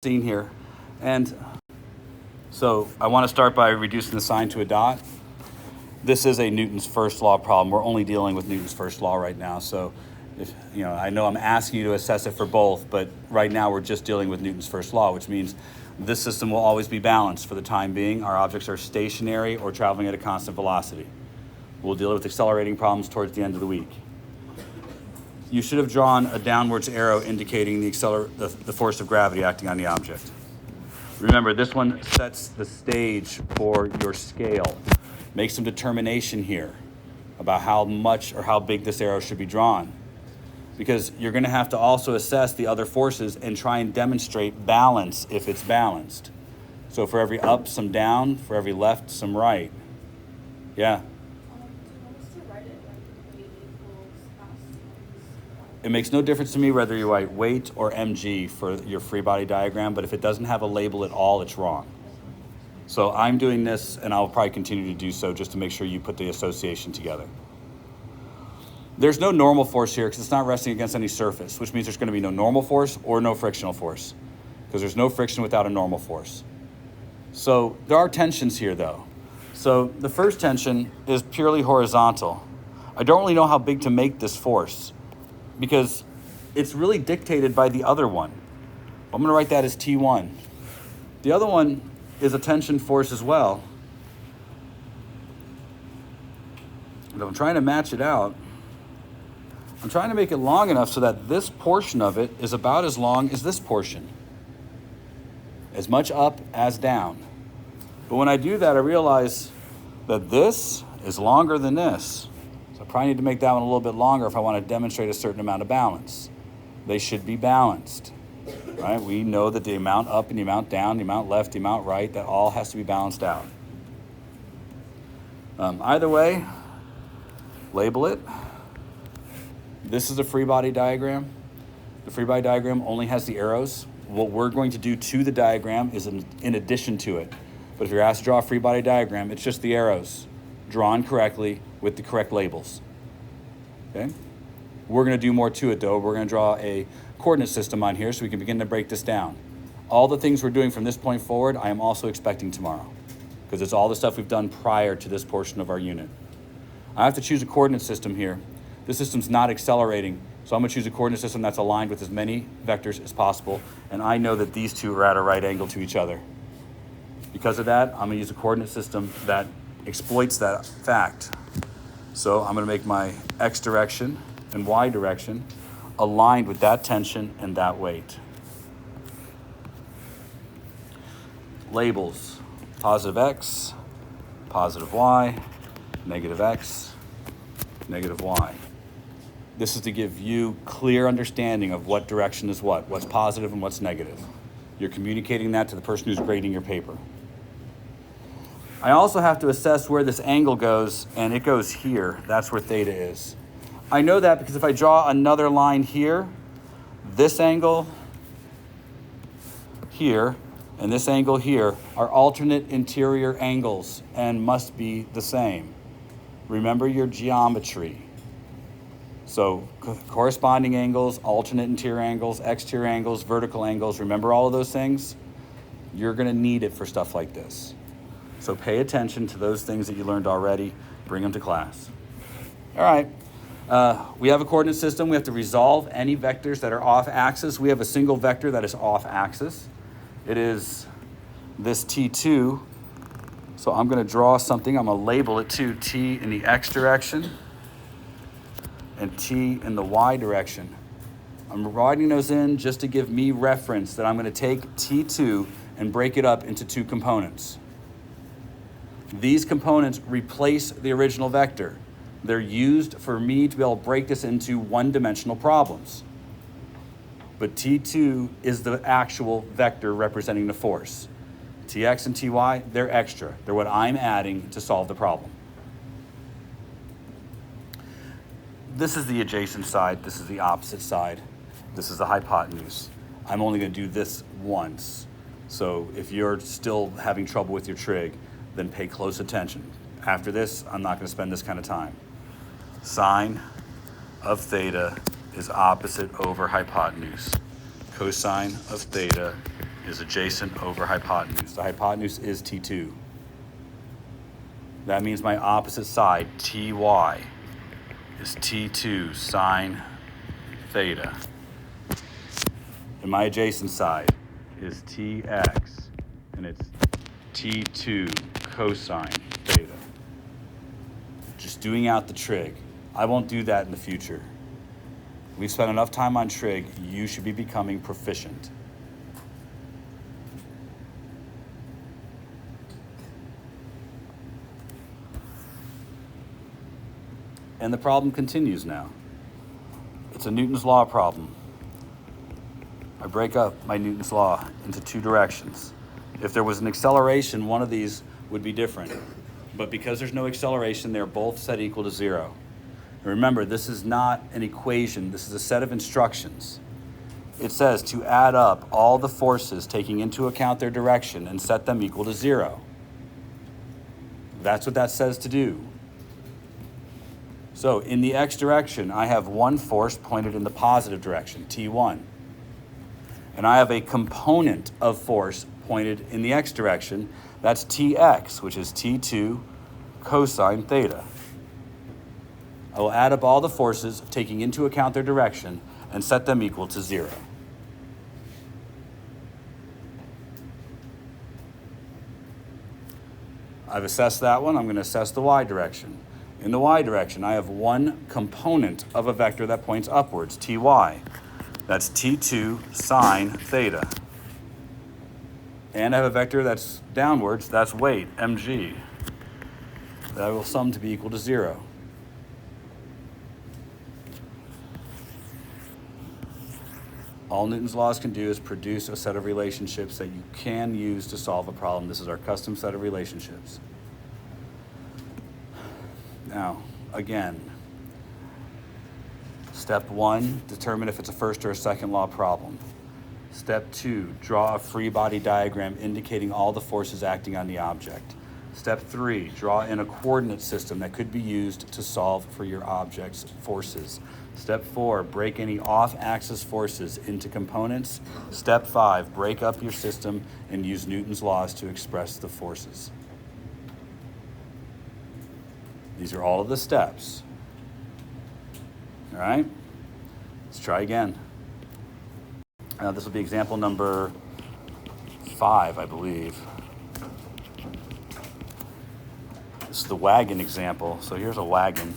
scene here. And so I want to start by reducing the sign to a dot. This is a Newton's first law problem. We're only dealing with Newton's first law right now. So if, I know I'm asking you to assess it for both, but right now we're just dealing with Newton's first law, which means this system will always be balanced for the time being. Our objects are stationary or traveling at a constant velocity. We'll deal with accelerating problems towards the end of the week. You should have drawn a downwards arrow indicating the force of gravity acting on the object. Remember, this one sets the stage for your scale. Make some determination here about how much or how big this arrow should be drawn, because you're going to have to also assess the other forces and try and demonstrate balance if it's balanced. So for every up, some down, for every left, some right. Yeah. It makes no difference to me whether you write weight or mg for your free body diagram, but if it doesn't have a label at all, it's wrong. So I'm doing this, and I'll probably continue to do so just to make sure you put the association together. There's no normal force here because it's not resting against any surface, which means there's going to be no normal force or no frictional force, because there's no friction without a normal force. So there are tensions here, though. So the first tension is purely horizontal. I don't really know how big to make this force, because it's really dictated by the other one. I'm going to write that as T1. The other one is a tension force as well. And I'm trying to match it out. I'm trying to make it long enough so that this portion of it is about as long as this portion. As much up as down. But when I do that, I realize that this is longer than this. I probably need to make that one a little bit longer if I want to demonstrate a certain amount of balance. They should be balanced, right? We know that the amount up and the amount down, the amount left, the amount right, that all has to be balanced out. Either way, label it. This is a free body diagram. The free body diagram only has the arrows. What we're going to do to the diagram is in addition to it. But if you're asked to draw a free body diagram, it's just the arrows drawn correctly with the correct labels. Okay? We're going to do more to it, though. We're going to draw a coordinate system on here so we can begin to break this down. All the things we're doing from this point forward, I am also expecting tomorrow, because it's all the stuff we've done prior to this portion of our unit. I have to choose a coordinate system here. This system's not accelerating, so I'm going to choose a coordinate system that's aligned with as many vectors as possible, and I know that these two are at a right angle to each other. Because of that, I'm going to use a coordinate system that exploits that fact. So I'm going to make my x direction and y direction aligned with that tension and that weight. Labels: positive x, positive y, negative x, negative y. This is to give you clear understanding of what direction is what's positive and what's negative. You're communicating that to the person who's grading your paper. I also have to assess where this angle goes, and it goes here. That's where theta is. I know that because if I draw another line here, this angle here and this angle here are alternate interior angles and must be the same. Remember your geometry. So corresponding angles, alternate interior angles, exterior angles, vertical angles, remember all of those things? You're going to need it for stuff like this. So pay attention to those things that you learned already. Bring them to class. All right. We have a coordinate system. We have to resolve any vectors that are off axis. We have a single vector that is off axis. It is this T2. So I'm going to draw something. I'm going to label it to T in the x direction and T in the y direction. I'm writing those in just to give me reference that I'm going to take T2 and break it up into two components. These components replace the original vector. They're used for me to be able to break this into one-dimensional problems. But T2 is the actual vector representing the force. Tx and Ty, they're extra. They're what I'm adding to solve the problem. This is the adjacent side. This is the opposite side. This is the hypotenuse. I'm only going to do this once. So if you're still having trouble with your trig, then pay close attention. After this, I'm not going to spend this kind of time. Sine of theta is opposite over hypotenuse. Cosine of theta is adjacent over hypotenuse. The hypotenuse is T2. That means my opposite side, Ty, is T2 sine theta. And my adjacent side is Tx, and it's T2 cosine theta. Just doing out the trig. I won't do that in the future. We've spent enough time on trig, you should be becoming proficient. And the problem continues now. It's a Newton's law problem. I break up my Newton's law into two directions. If there was an acceleration, one of these would be different. But because there's no acceleration, they're both set equal to 0. And remember, this is not an equation, this is a set of instructions. It says to add up all the forces taking into account their direction and set them equal to 0. That's what that says to do. So in the x direction, I have one force pointed in the positive direction, T1. And I have a component of force pointed in the x direction, that's Tx, which is T2 cosine theta. I will add up all the forces, taking into account their direction, and set them equal to 0. I've assessed that one. I'm going to assess the y direction. In the y direction, I have one component of a vector that points upwards, Ty. That's T2 sine theta. And I have a vector that's downwards, that's weight, mg. That will sum to be equal to 0. All Newton's laws can do is produce a set of relationships that you can use to solve a problem. This is our custom set of relationships. Now, again, step 1, determine if it's a first or a second law problem. Step 2, draw a free body diagram indicating all the forces acting on the object. Step 3, draw in a coordinate system that could be used to solve for your object's forces. Step 4, break any off-axis forces into components. Step 5, break up your system and use Newton's laws to express the forces. These are all of the steps. All right, let's try again. This will be example number 5, I believe. This is the wagon example. So here's a wagon.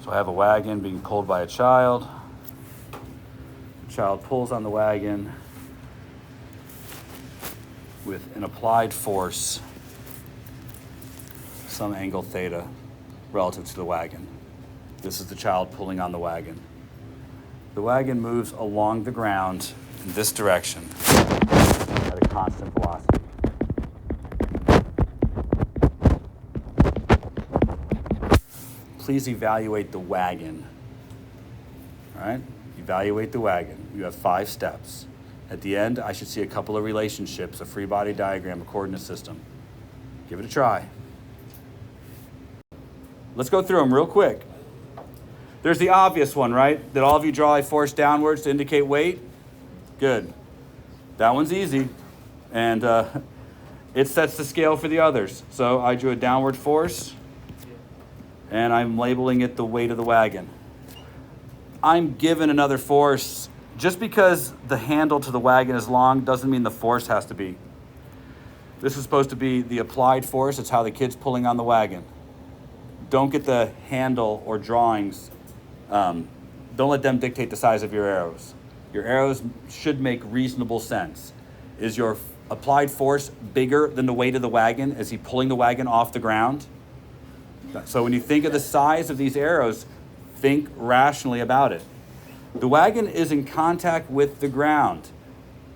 So I have a wagon being pulled by a child. The child pulls on the wagon with an applied force, some angle theta, relative to the wagon. This is the child pulling on the wagon. The wagon moves along the ground in this direction at a constant velocity. Please evaluate the wagon. All right? Evaluate the wagon. You have 5 steps. At the end, I should see a couple of relationships, a free body diagram, a coordinate system. Give it a try. Let's go through them real quick. There's the obvious one, right? Did all of you draw a force downwards to indicate weight? Good. That one's easy. And it sets the scale for the others. So I drew a downward force, and I'm labeling it the weight of the wagon. I'm given another force. Just because the handle to the wagon is long doesn't mean the force has to be. This is supposed to be the applied force. It's how the kid's pulling on the wagon. Don't get the handle or drawings. Don't let them dictate the size of your arrows. Your arrows should make reasonable sense. Is your applied force bigger than the weight of the wagon? Is he pulling the wagon off the ground? So when you think of the size of these arrows, think rationally about it. The wagon is in contact with the ground.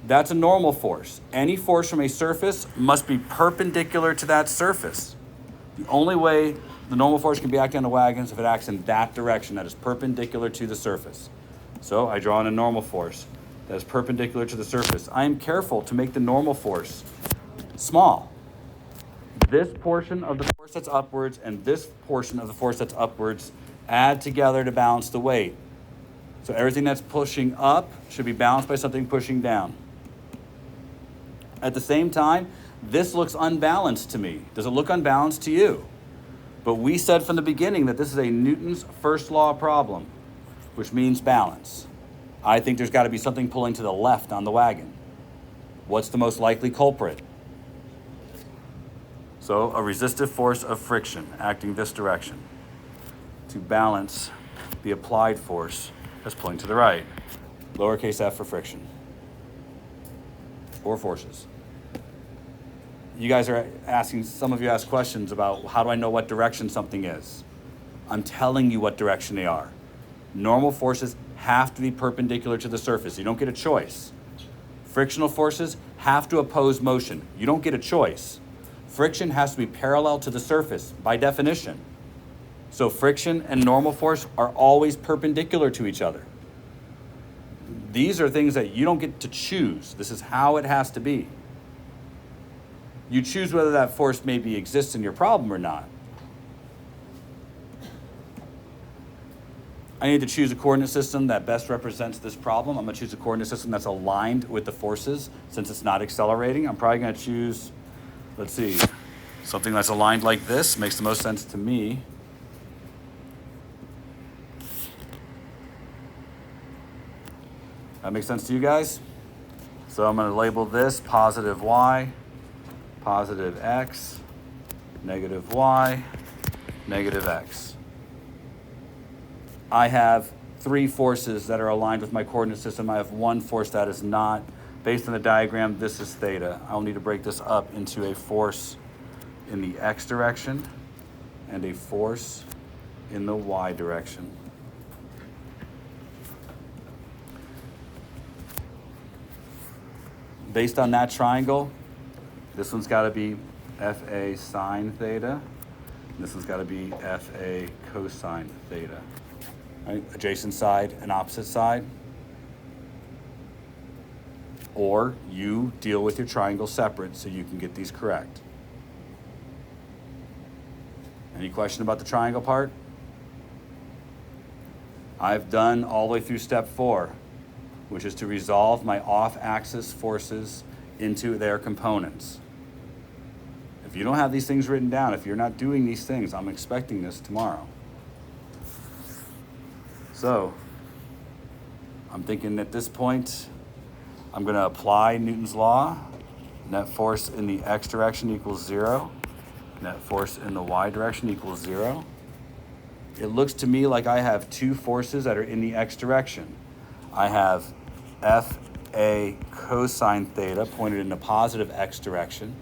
That's a normal force. Any force from a surface must be perpendicular to that surface. The only way the normal force can be acting on the wagon is if it acts in that direction that is perpendicular to the surface. So I draw in a normal force that is perpendicular to the surface. I am careful to make the normal force small. This portion of the force that's upwards and this portion of the force that's upwards add together to balance the weight. So everything that's pushing up should be balanced by something pushing down. At the same time, this looks unbalanced to me. Does it look unbalanced to you? But we said from the beginning that this is a Newton's first law problem, which means balance. I think there's got to be something pulling to the left on the wagon. What's the most likely culprit? So a resistive force of friction acting this direction to balance the applied force that's pulling to the right. Lowercase f for friction or forces. You guys are asking, some of you ask questions about how do I know what direction something is? I'm telling you what direction they are. Normal forces have to be perpendicular to the surface. You don't get a choice. Frictional forces have to oppose motion. You don't get a choice. Friction has to be parallel to the surface by definition. So friction and normal force are always perpendicular to each other. These are things that you don't get to choose. This is how it has to be. You choose whether that force maybe exists in your problem or not. I need to choose a coordinate system that best represents this problem. I'm going to choose a coordinate system that's aligned with the forces since it's not accelerating. I'm probably going to choose, let's see, something that's aligned like this. Makes the most sense to me. That makes sense to you guys? So I'm going to label this positive y, positive x, negative y, negative x. I have 3 forces that are aligned with my coordinate system. I have 1 force that is not. Based on the diagram, this is theta. I'll need to break this up into a force in the x direction and a force in the y direction. Based on that triangle, this one's got to be FA sine theta, and this one's got to be FA cosine theta. Right? Adjacent side and opposite side. Or you deal with your triangle separate so you can get these correct. Any question about the triangle part? I've done all the way through step 4, which is to resolve my off-axis forces into their components. If you don't have these things written down, if you're not doing these things, I'm expecting this tomorrow. So, I'm thinking at this point, I'm going to apply Newton's law. Net force in the x direction equals 0. Net force in the y direction equals 0. It looks to me like I have 2 forces that are in the x direction. I have FA cosine theta pointed in the positive x direction,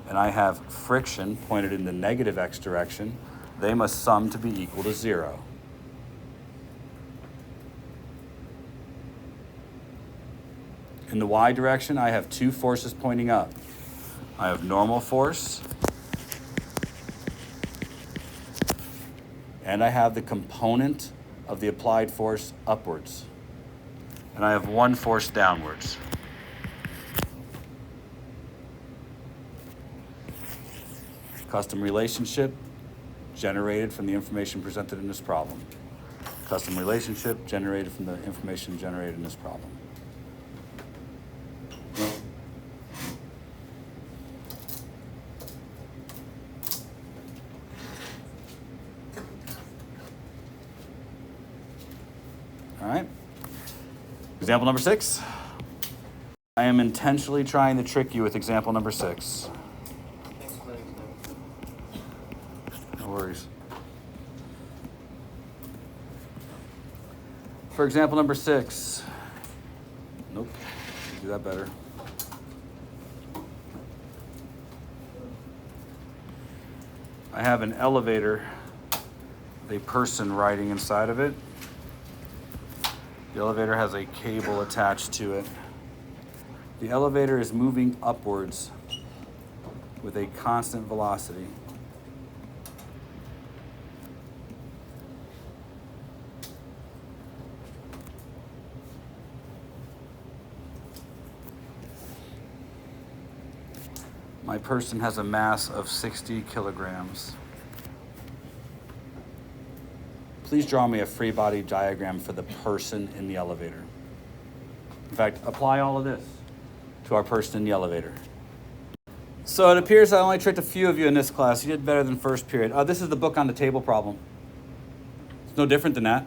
and I have friction pointed in the negative x direction. They must sum to be equal to 0. In the y direction, I have 2 forces pointing up. I have normal force, and I have the component of the applied force upwards. And I have 1 force downwards. Custom relationship generated from the information presented in this problem. Custom relationship generated from the information generated in this problem. All right. Example number 6. I am intentionally trying to trick you with example number 6. No worries. For example number 6. Nope. Do that better. I have an elevator with a person riding inside of it. The elevator has a cable attached to it. The elevator is moving upwards with a constant velocity. My person has a mass of 60 kilograms. Please draw me a free body diagram for the person in the elevator. In fact, apply all of this to our person in the elevator. So it appears I only tricked a few of you in this class. You did better than first period. This is the book on the table problem. It's no different than that.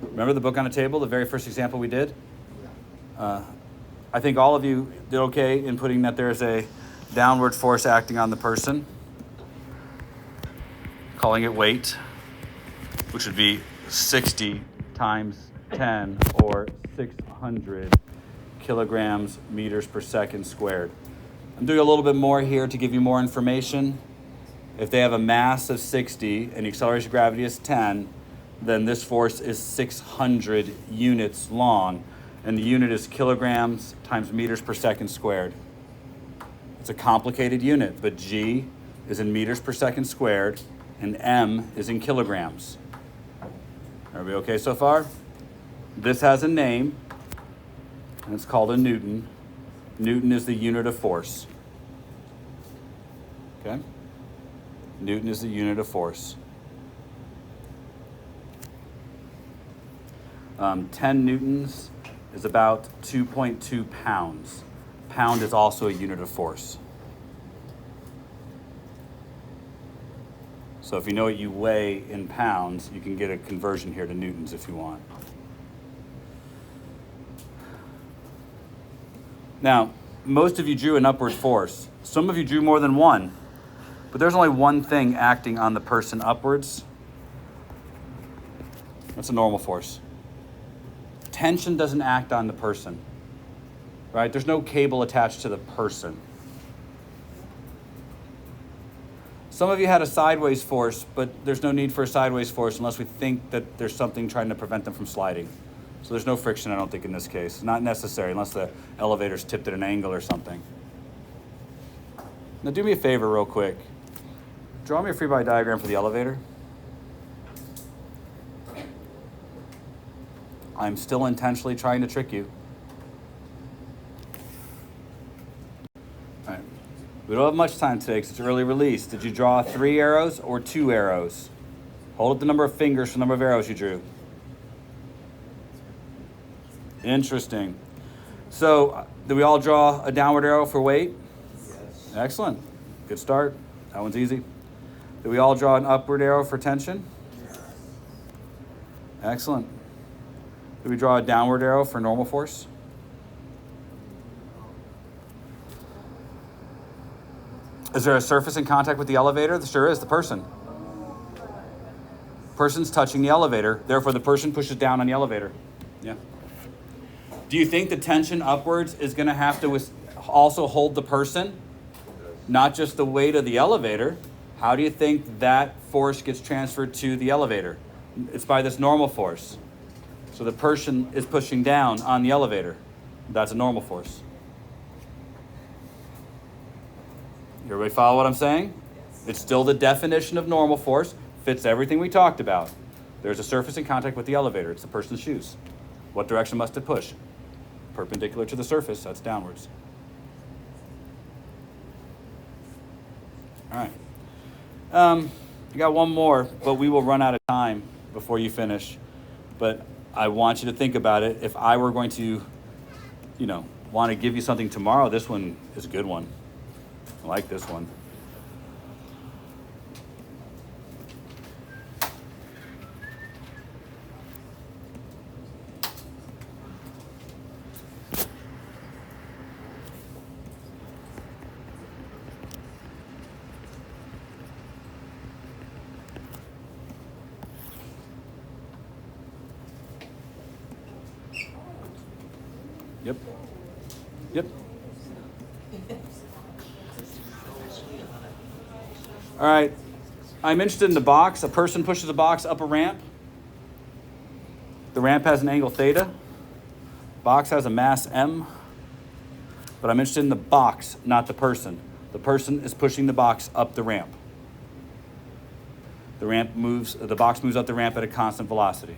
Remember the book on the table, the very first example we did? I think all of you did okay in putting that there's a downward force acting on the person, calling it weight, which would be 60 times 10 or 600 kilograms meters per second squared. I'm doing a little bit more here to give you more information. If they have a mass of 60 and the acceleration of gravity is 10, then this force is 600 units long, and the unit is kilograms times meters per second squared. It's a complicated unit, but G is in meters per second squared, and M is in kilograms. Everybody okay so far? This has a name, and it's called a Newton. Newton is the unit of force. Okay? Newton is the unit of force. 10 newtons is about 2.2 pounds. Pound is also a unit of force. So if you know what you weigh in pounds, you can get a conversion here to newtons if you want. Now, most of you drew an upward force. Some of you drew more than one, but there's only one thing acting on the person upwards. That's a normal force. Tension doesn't act on the person, right? There's no cable attached to the person. Some of you had a sideways force, but there's no need for a sideways force unless we think that there's something trying to prevent them from sliding. So there's no friction, I don't think, in this case. Not necessary unless the elevator's tipped at an angle or something. Now do me a favor real quick. Draw me a free body diagram for the elevator. I'm still intentionally trying to trick you. All right. We don't have much time today because it's early release. Did you draw 3 arrows or 2 arrows? Hold up the number of fingers for the number of arrows you drew. Interesting. So, did we all draw a downward arrow for weight? Yes. Excellent. Good start. That one's easy. Did we all draw an upward arrow for tension? Yes. Excellent. Did we draw a downward arrow for normal force? Is there a surface in contact with the elevator? There sure is, the person. Person's touching the elevator, therefore the person pushes down on the elevator. Yeah. Do you think the tension upwards is going to have to also hold the person? Not just the weight of the elevator. How do you think that force gets transferred to the elevator? It's by this normal force. So the person is pushing down on the elevator. That's a normal force. Everybody follow what I'm saying? It's still the definition of normal force. Fits everything we talked about. There's a surface in contact with the elevator. It's the person's shoes. What direction must it push? Perpendicular to the surface. That's downwards. All right. You got one more, but we will run out of time before you finish. But I want you to think about it. If I were going to, want to give you something tomorrow, this one is a good one. I like this one. Yep. All right. I'm interested in the box. A person pushes a box up a ramp. The ramp has an angle theta. Box has a mass m. But I'm interested in the box, not the person. The person is pushing the box up the ramp. The box moves up the ramp at a constant velocity.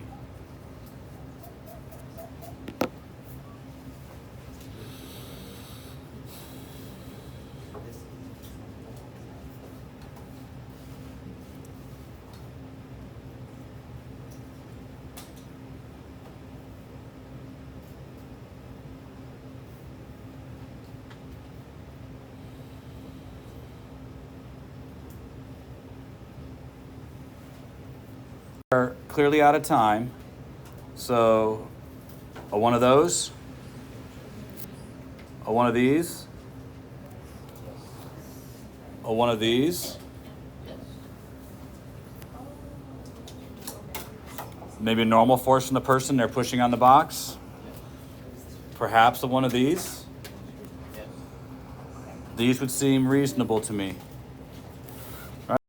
clearly out of time. So a one of those, a one of these, a one of these, maybe a normal force from the person they're pushing on the box, perhaps a one of these. These would seem reasonable to me.